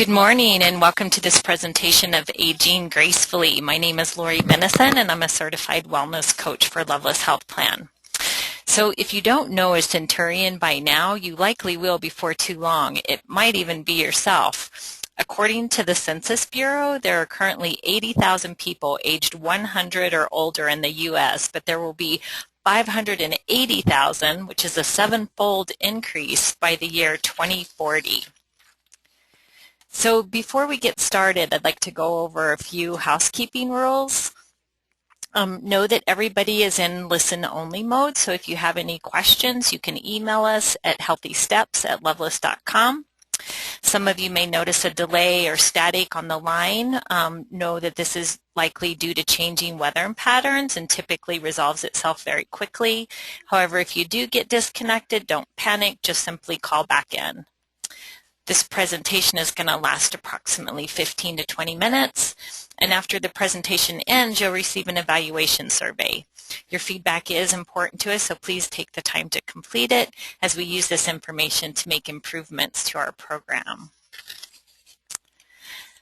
Good morning and welcome to this presentation of Aging Gracefully. My name is Lori Benison and I'm a certified wellness coach for Lovelace Health Plan. So if you don't know a centurion by now, you likely will before too long. It might even be yourself. According to the Census Bureau, there are currently 80,000 people aged 100 or older in the U.S., but there will be 580,000, which is a seven-fold increase by the year 2040. So before we get started, I'd like to go over a few housekeeping rules. Know that everybody is in listen-only mode, so if you have any questions, you can email us at healthysteps@lovelace.com. Some of you may notice a delay or static on the line. Know that this is likely due to changing weather patterns and typically resolves itself very quickly. However, if you do get disconnected, don't panic, just simply call back in. This presentation is going to last approximately 15 to 20 minutes, and after the presentation ends, you'll receive an evaluation survey. Your feedback is important to us, so please take the time to complete it as we use this information to make improvements to our program.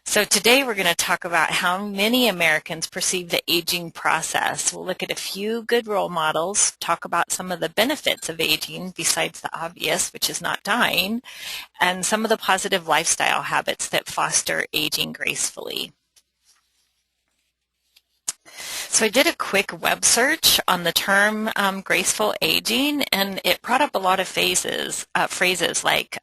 So today we're going to talk about how many Americans perceive the aging process. We'll look at a few good role models, talk about some of the benefits of aging besides the obvious, which is not dying, and some of the positive lifestyle habits that foster aging gracefully. So I did a quick web search on the term graceful aging, and it brought up a lot of phrases like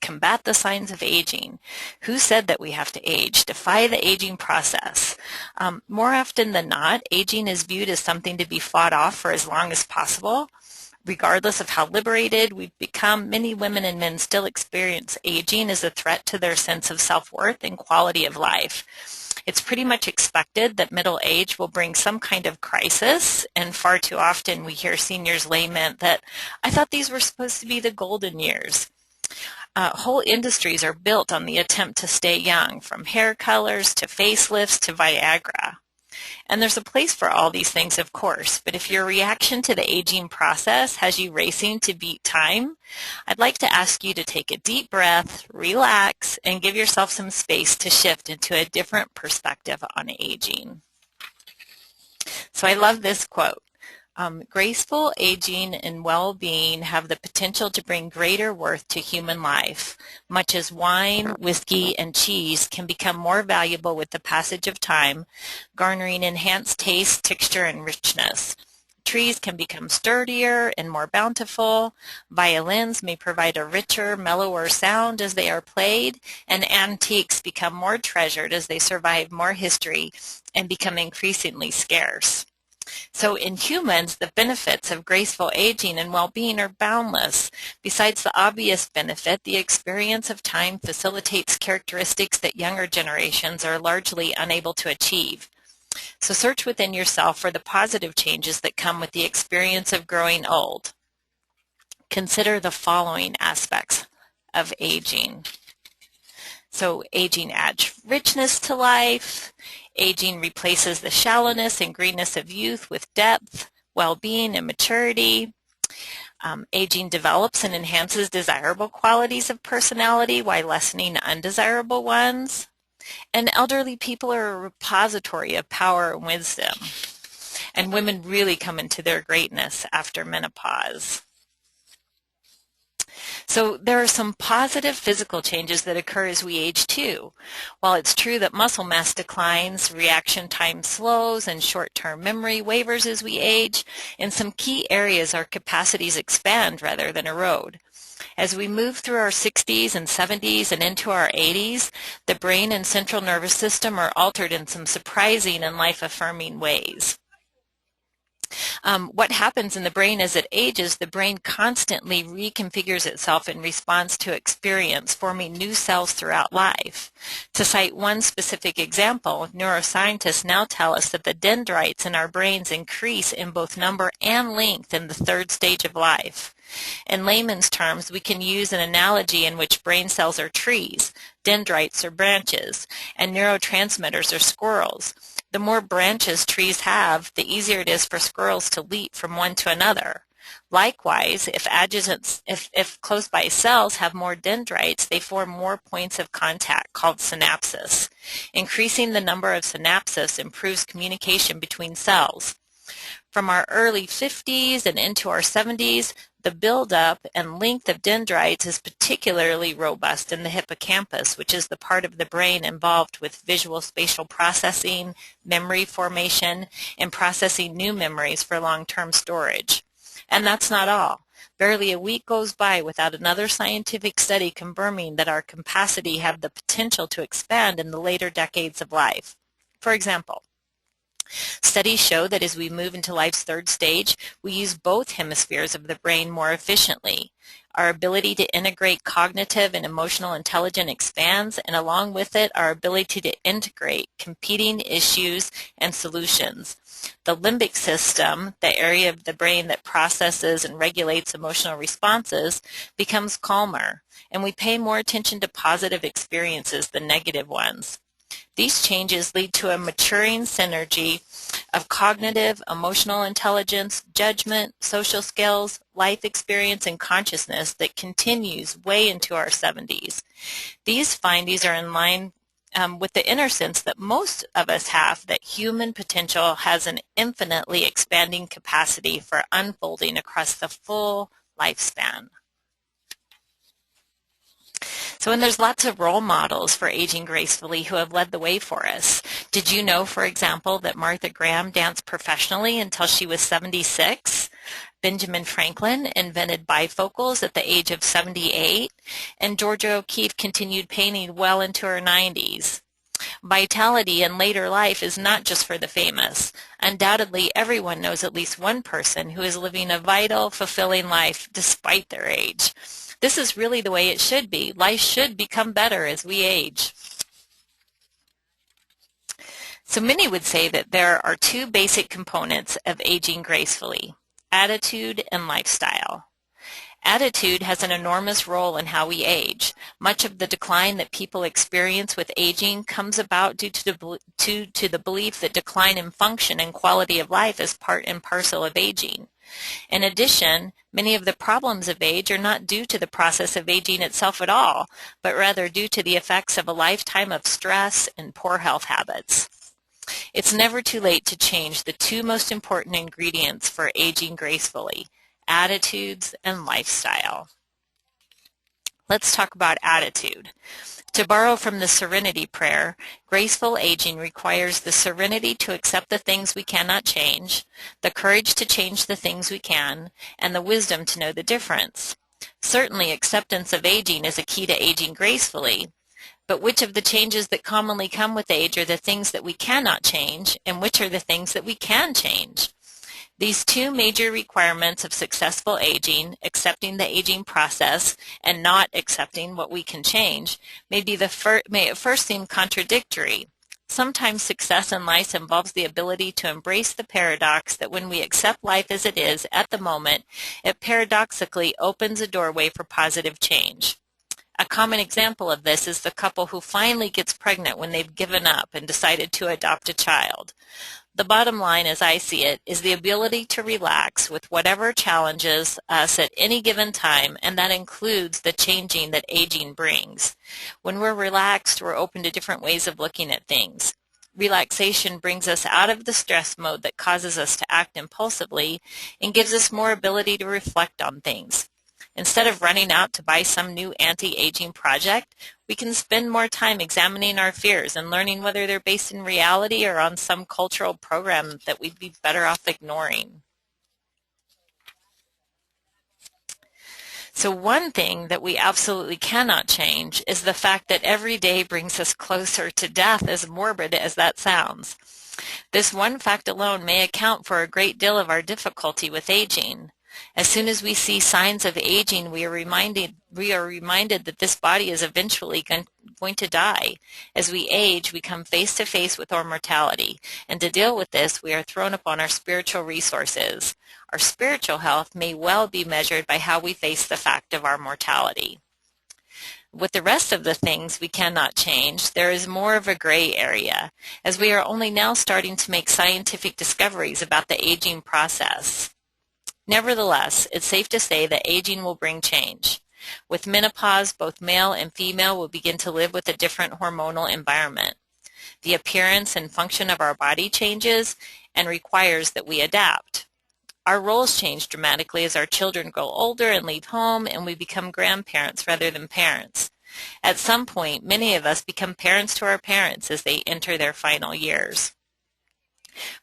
combat the signs of aging, who said that we have to age, defy the aging process. More often than not, aging is viewed as something to be fought off for as long as possible. Regardless of how liberated we've become, many women and men still experience aging as a threat to their sense of self-worth and quality of life. It's pretty much expected that middle age will bring some kind of crisis, and far too often we hear seniors lament that, "I thought these were supposed to be the golden years." Whole industries are built on the attempt to stay young, from hair colors to facelifts to Viagra. And there's a place for all these things, of course, but if your reaction to the aging process has you racing to beat time, I'd like to ask you to take a deep breath, relax, and give yourself some space to shift into a different perspective on aging. So I love this quote. Graceful aging and well-being have the potential to bring greater worth to human life, much as wine, whiskey, and cheese can become more valuable with the passage of time, garnering enhanced taste, texture, and richness. Trees can become sturdier and more bountiful. Violins may provide a richer, mellower sound as they are played, and antiques become more treasured as they survive more history and become increasingly scarce. So in humans, the benefits of graceful aging and well-being are boundless. Besides the obvious benefit, the experience of time facilitates characteristics that younger generations are largely unable to achieve. So search within yourself for the positive changes that come with the experience of growing old. Consider the following aspects of aging. So aging adds richness to life. Aging replaces the shallowness and greenness of youth with depth, well-being, and maturity. Aging develops and enhances desirable qualities of personality while lessening undesirable ones. And elderly people are a repository of power and wisdom. And women really come into their greatness after menopause. So there are some positive physical changes that occur as we age too. While it's true that muscle mass declines, reaction time slows, and short-term memory wavers as we age, in some key areas our capacities expand rather than erode. As we move through our 60s and 70s and into our 80s, the brain and central nervous system are altered in some surprising and life-affirming ways. What happens in the brain as it ages, the brain constantly reconfigures itself in response to experience, forming new cells throughout life. To cite one specific example, neuroscientists now tell us that the dendrites in our brains increase in both number and length in the third stage of life. In layman's terms, we can use an analogy in which brain cells are trees, dendrites are branches, and neurotransmitters are squirrels. The more branches trees have, the easier it is for squirrels to leap from one to another. Likewise, if close by cells have more dendrites, they form more points of contact called synapses. Increasing the number of synapses improves communication between cells. From our early 50s and into our 70s, the buildup and length of dendrites is particularly robust in the hippocampus, which is the part of the brain involved with visual spatial processing, memory formation, and processing new memories for long-term storage. And that's not all. Barely a week goes by without another scientific study confirming that our capacity have the potential to expand in the later decades of life. For example, studies show that as we move into life's third stage, we use both hemispheres of the brain more efficiently. Our ability to integrate cognitive and emotional intelligence expands, and along with it, our ability to integrate competing issues and solutions. The limbic system, the area of the brain that processes and regulates emotional responses, becomes calmer, and we pay more attention to positive experiences than negative ones. These changes lead to a maturing synergy of cognitive, emotional intelligence, judgment, social skills, life experience, and consciousness that continues way into our 70s. These findings are in line with the inner sense that most of us have, that human potential has an infinitely expanding capacity for unfolding across the full lifespan. So, and there's lots of role models for aging gracefully who have led the way for us. Did you know, for example, that Martha Graham danced professionally until she was 76? Benjamin Franklin invented bifocals at the age of 78, and Georgia O'Keeffe continued painting well into her 90s. Vitality in later life is not just for the famous. Undoubtedly, everyone knows at least one person who is living a vital, fulfilling life despite their age. This is really the way it should be. Life should become better as we age. So many would say that there are two basic components of aging gracefully: attitude and lifestyle. Attitude has an enormous role in how we age. Much of the decline that people experience with aging comes about due to the belief that decline in function and quality of life is part and parcel of aging. In addition, many of the problems of age are not due to the process of aging itself at all, but rather due to the effects of a lifetime of stress and poor health habits. It's never too late to change the two most important ingredients for aging gracefully: attitudes and lifestyle. Let's talk about attitude. To borrow from the Serenity Prayer, graceful aging requires the serenity to accept the things we cannot change, the courage to change the things we can, and the wisdom to know the difference. Certainly, acceptance of aging is a key to aging gracefully, but which of the changes that commonly come with age are the things that we cannot change, and which are the things that we can change? These two major requirements of successful aging, accepting the aging process and not accepting what we can change, may at first seem contradictory. Sometimes success in life involves the ability to embrace the paradox that when we accept life as it is at the moment, it paradoxically opens a doorway for positive change. A common example of this is the couple who finally gets pregnant when they've given up and decided to adopt a child. The bottom line, as I see it, is the ability to relax with whatever challenges us at any given time, and that includes the changing that aging brings. When we're relaxed, we're open to different ways of looking at things. Relaxation brings us out of the stress mode that causes us to act impulsively and gives us more ability to reflect on things. Instead of running out to buy some new anti-aging project, we can spend more time examining our fears and learning whether they're based in reality or on some cultural program that we'd be better off ignoring. So one thing that we absolutely cannot change is the fact that every day brings us closer to death, as morbid as that sounds. This one fact alone may account for a great deal of our difficulty with aging. As soon as we see signs of aging, we are reminded that this body is eventually going to die. As we age, we come face to face with our mortality, and to deal with this, we are thrown upon our spiritual resources. Our spiritual health may well be measured by how we face the fact of our mortality. With the rest of the things we cannot change, there is more of a gray area, as we are only now starting to make scientific discoveries about the aging process. Nevertheless, it's safe to say that aging will bring change. With menopause, both male and female will begin to live with a different hormonal environment. The appearance and function of our body changes and requires that we adapt. Our roles change dramatically as our children grow older and leave home, and we become grandparents rather than parents. At some point, many of us become parents to our parents as they enter their final years.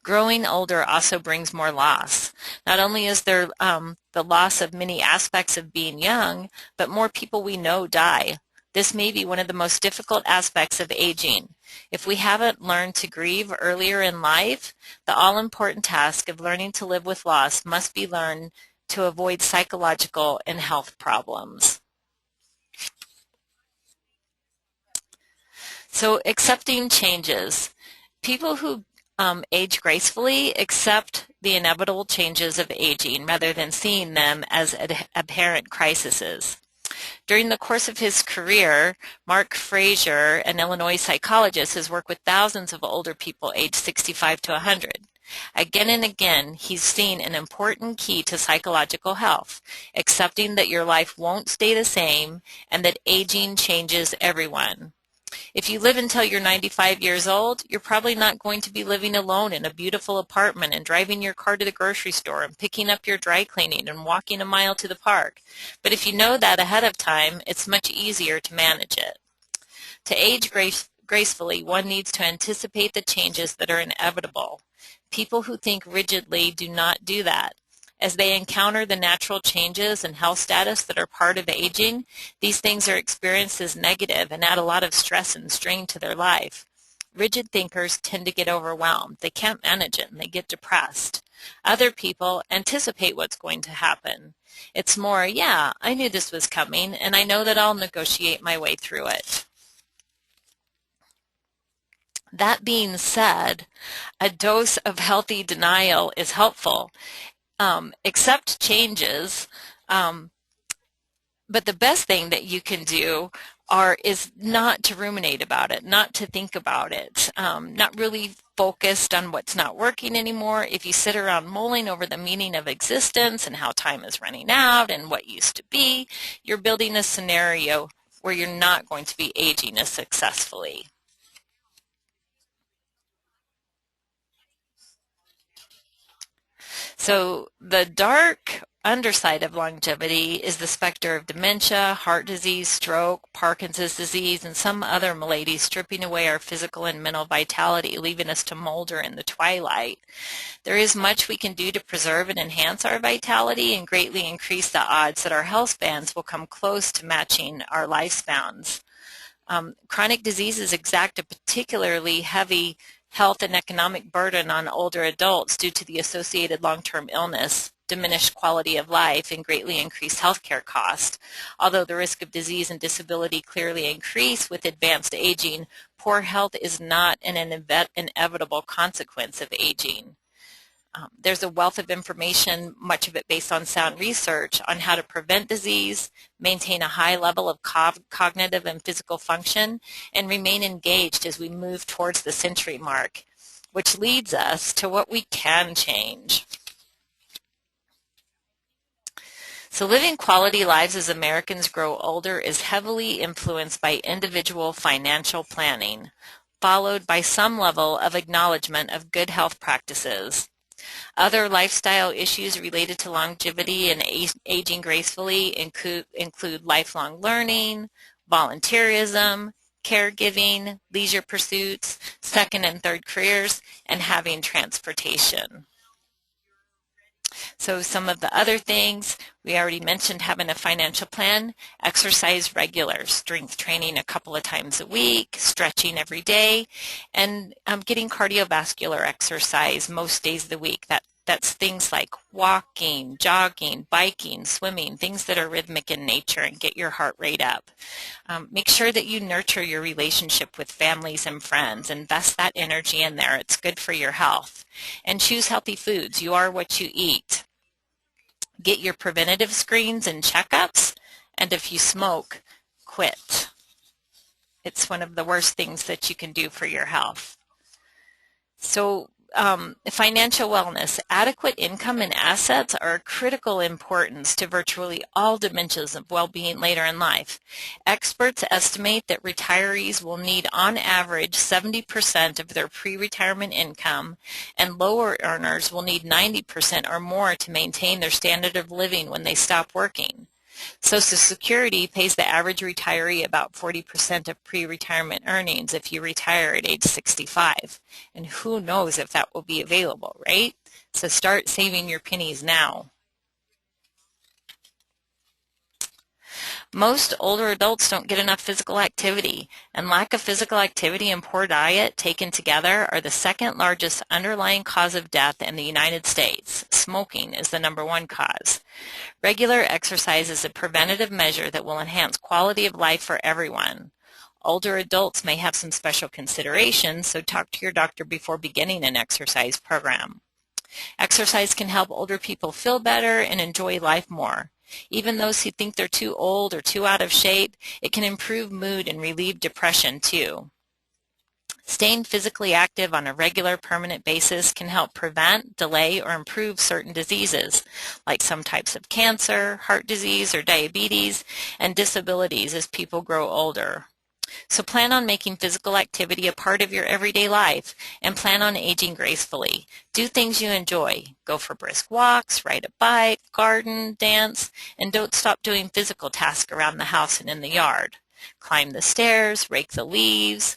Growing older also brings more loss. Not only is there the loss of many aspects of being young, but more people we know die. This may be one of the most difficult aspects of aging. If we haven't learned to grieve earlier in life, the all-important task of learning to live with loss must be learned to avoid psychological and health problems. So accepting changes. People who age gracefully accept the inevitable changes of aging rather than seeing them as apparent crises. During the course of his career, Mark Frazier, an Illinois psychologist, has worked with thousands of older people aged 65 to 100. Again and again, he's seen an important key to psychological health, accepting that your life won't stay the same and that aging changes everyone. If you live until you're 95 years old, you're probably not going to be living alone in a beautiful apartment and driving your car to the grocery store and picking up your dry cleaning and walking a mile to the park. But if you know that ahead of time, it's much easier to manage it. To age gracefully, one needs to anticipate the changes that are inevitable. People who think rigidly do not do that. As they encounter the natural changes and health status that are part of aging, these things are experienced as negative and add a lot of stress and strain to their life. Rigid thinkers tend to get overwhelmed. They can't manage it and they get depressed. Other people anticipate what's going to happen. It's more, yeah, I knew this was coming and I know that I'll negotiate my way through it. That being said, a dose of healthy denial is helpful. Accept changes, but the best thing that you can do is not to ruminate about it, not to think about it, not really focused on what's not working anymore. If you sit around mulling over the meaning of existence and how time is running out and what used to be, you're building a scenario where you're not going to be aging as successfully. So the dark underside of longevity is the specter of dementia, heart disease, stroke, Parkinson's disease, and some other maladies stripping away our physical and mental vitality, leaving us to molder in the twilight. There is much we can do to preserve and enhance our vitality and greatly increase the odds that our health spans will come close to matching our lifespans. Chronic diseases exact a particularly heavy health and economic burden on older adults due to the associated long-term illness, diminished quality of life, and greatly increased healthcare costs. Although the risk of disease and disability clearly increase with advanced aging, poor health is not an inevitable consequence of aging. There's a wealth of information, much of it based on sound research, on how to prevent disease, maintain a high level of cognitive and physical function, and remain engaged as we move towards the century mark, which leads us to what we can change. So living quality lives as Americans grow older is heavily influenced by individual financial planning, followed by some level of acknowledgement of good health practices. Other lifestyle issues related to longevity and aging gracefully include lifelong learning, volunteerism, caregiving, leisure pursuits, second and third careers, and having transportation. So some of the other things, we already mentioned having a financial plan, exercise regular, strength training a couple of times a week, stretching every day, and getting cardiovascular exercise most days of the week. That's things like walking, jogging, biking, swimming, things that are rhythmic in nature and get your heart rate up. Make sure that you nurture your relationship with families and friends. Invest that energy in there. It's good for your health. And choose healthy foods. You are what you eat. Get your preventative screens and checkups. And if you smoke, quit. It's one of the worst things that you can do for your health. So Financial wellness. Adequate income and assets are of critical importance to virtually all dimensions of well-being later in life. Experts estimate that retirees will need on average 70% of their pre-retirement income, and lower earners will need 90% or more to maintain their standard of living when they stop working. Social Security pays the average retiree about 40% of pre-retirement earnings if you retire at age 65. And who knows if that will be available, right? So start saving your pennies now. Most older adults don't get enough physical activity, and lack of physical activity and poor diet taken together are the second largest underlying cause of death in the United States. Smoking is the #1 cause. Regular exercise is a preventative measure that will enhance quality of life for everyone. Older adults may have some special considerations, so talk to your doctor before beginning an exercise program. Exercise can help older people feel better and enjoy life more. Even those who think they're too old or too out of shape, it can improve mood and relieve depression too. Staying physically active on a regular, permanent basis can help prevent, delay, or improve certain diseases, like some types of cancer, heart disease, or diabetes, and disabilities as people grow older. So plan on making physical activity a part of your everyday life, and plan on aging gracefully. Do things you enjoy. Go for brisk walks, ride a bike, garden, dance, and don't stop doing physical tasks around the house and in the yard. Climb the stairs, rake the leaves,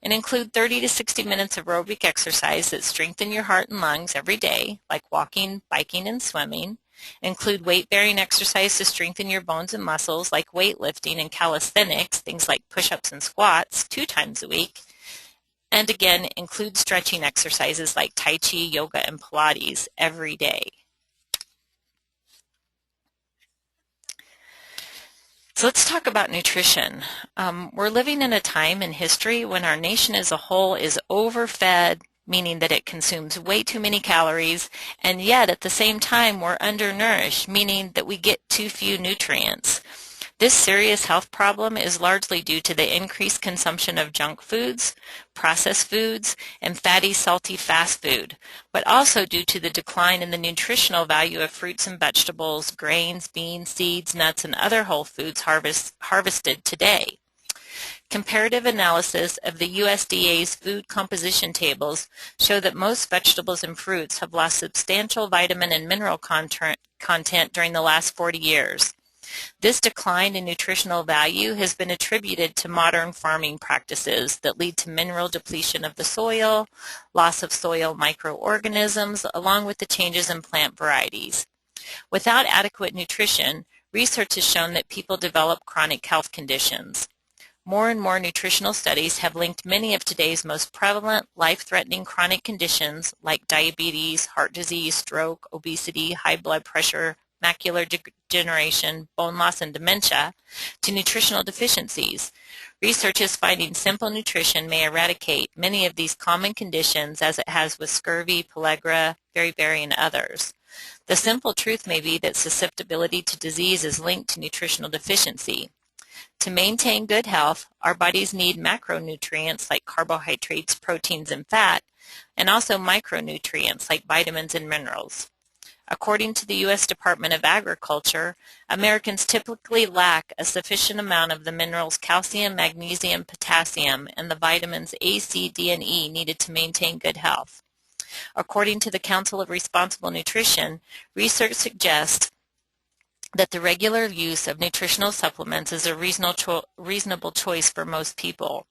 and include 30 to 60 minutes of aerobic exercise that strengthen your heart and lungs every day, like walking, biking, and swimming. Include weight-bearing exercise to strengthen your bones and muscles, like weightlifting and calisthenics, things like push-ups and squats, 2 times a week. And again, include stretching exercises like Tai Chi, yoga, and Pilates every day. So let's talk about nutrition. We're living in a time in history when our nation as a whole is overfed, meaning that it consumes way too many calories, and yet at the same time we're undernourished, meaning that we get too few nutrients. This serious health problem is largely due to the increased consumption of junk foods, processed foods, and fatty, salty fast food, but also due to the decline in the nutritional value of fruits and vegetables, grains, beans, seeds, nuts, and other whole foods harvested today. Comparative analysis of the USDA's food composition tables show that most vegetables and fruits have lost substantial vitamin and mineral content during the last 40 years. This decline in nutritional value has been attributed to modern farming practices that lead to mineral depletion of the soil, loss of soil microorganisms, along with the changes in plant varieties. Without adequate nutrition, research has shown that people develop chronic health conditions. More and more nutritional studies have linked many of today's most prevalent, life-threatening chronic conditions like diabetes, heart disease, stroke, obesity, high blood pressure, macular degeneration, bone loss, and dementia to nutritional deficiencies. Research is finding simple nutrition may eradicate many of these common conditions, as it has with scurvy, pellagra, beriberi, and others. The simple truth may be that susceptibility to disease is linked to nutritional deficiency. To maintain good health, our bodies need macronutrients like carbohydrates, proteins, and fat, and also micronutrients like vitamins and minerals. According to the U.S. Department of Agriculture, Americans typically lack a sufficient amount of the minerals calcium, magnesium, potassium, and the vitamins A, C, D, and E needed to maintain good health. According to the Council of Responsible Nutrition, research suggests that the regular use of nutritional supplements is a reasonable choice for most people.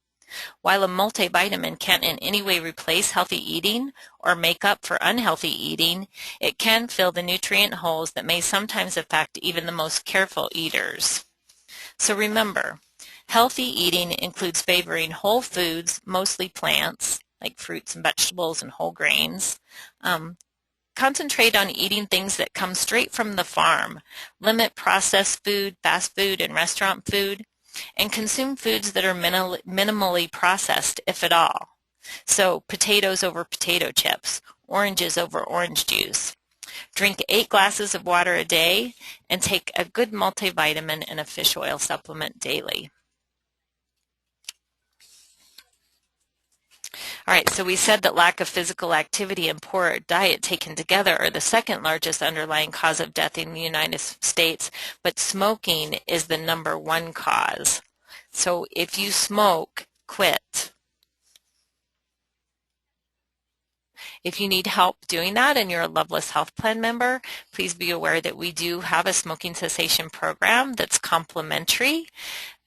While a multivitamin can't in any way replace healthy eating or make up for unhealthy eating, it can fill the nutrient holes that may sometimes affect even the most careful eaters. So remember, healthy eating includes favoring whole foods, mostly plants, like fruits and vegetables and whole grains. Concentrate on eating things that come straight from the farm. Limit processed food, fast food, and restaurant food, and consume foods that are minimally processed, if at all. So potatoes over potato chips, oranges over orange juice. Drink 8 glasses of water a day, and take a good multivitamin and a fish oil supplement daily. All right, so we said that lack of physical activity and poor diet taken together are the second largest underlying cause of death in the United States, but smoking is the #1 cause. So if you smoke, quit. If you need help doing that and you're a Lovelace Health Plan member, please be aware that we do have a smoking cessation program that's complimentary.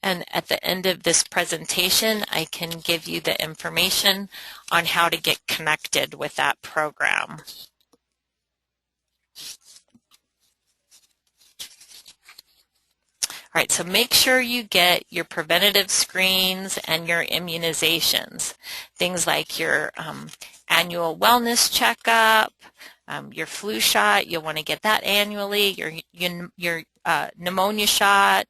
And at the end of this presentation, I can give you the information on how to get connected with that program. All right, so make sure you get your preventative screens and your immunizations. Things like your annual wellness checkup, your flu shot, you'll want to get that annually, your pneumonia shot,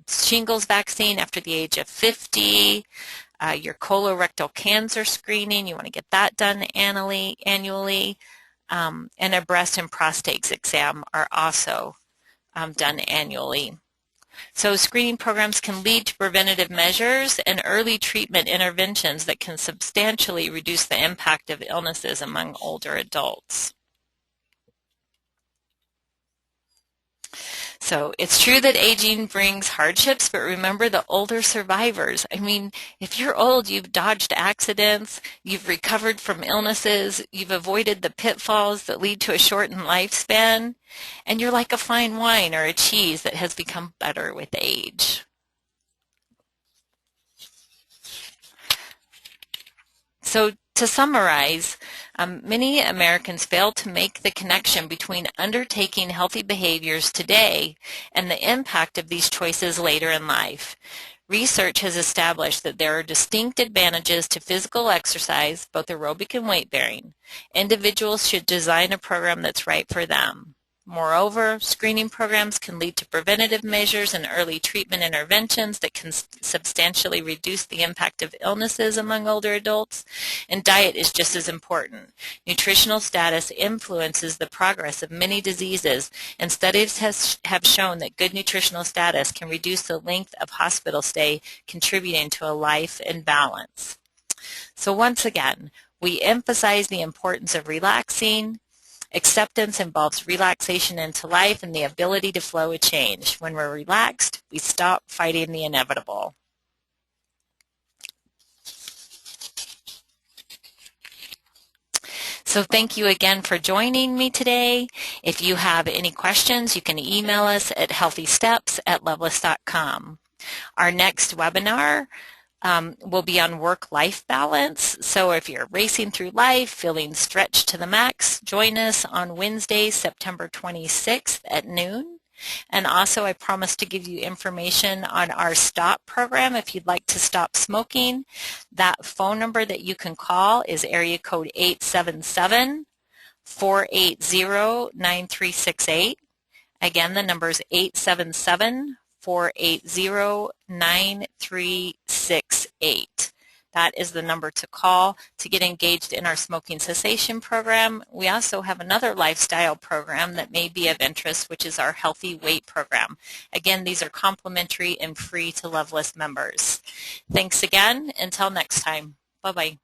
shingles vaccine after the age of 50, your colorectal cancer screening, you want to get that done annually, and a breast and prostate exam are also done annually. So screening programs can lead to preventative measures and early treatment interventions that can substantially reduce the impact of illnesses among older adults. So it's true that aging brings hardships, but remember the older survivors. I mean, if you're old, you've dodged accidents, you've recovered from illnesses, you've avoided the pitfalls that lead to a shortened lifespan, and you're like a fine wine or a cheese that has become better with age. So to summarize, many Americans fail to make the connection between undertaking healthy behaviors today and the impact of these choices later in life. Research has established that there are distinct advantages to physical exercise, both aerobic and weight-bearing. Individuals should design a program that's right for them. Moreover, screening programs can lead to preventative measures and early treatment interventions that can substantially reduce the impact of illnesses among older adults, and diet is just as important. Nutritional status influences the progress of many diseases, and studies have shown that good nutritional status can reduce the length of hospital stay, contributing to a life in balance. So once again, we emphasize the importance of relaxing. Acceptance involves relaxation into life and the ability to flow with change. When we're relaxed, we stop fighting the inevitable. So thank you again for joining me today. If you have any questions, you can email us at healthysteps@lovelace.com. Our next webinar will be on work-life balance. So if you're racing through life, feeling stretched to the max, join us on Wednesday, September 26th at noon. And also I promise to give you information on our STOP program if you'd like to stop smoking. That phone number that you can call is area code 877-480-9368. Again, the number is 877-480-9368. That is the number to call to get engaged in our smoking cessation program. We also have another lifestyle program that may be of interest, which is our healthy weight program. Again, these are complimentary and free to Lovelace members. Thanks again. Until next time. Bye-bye.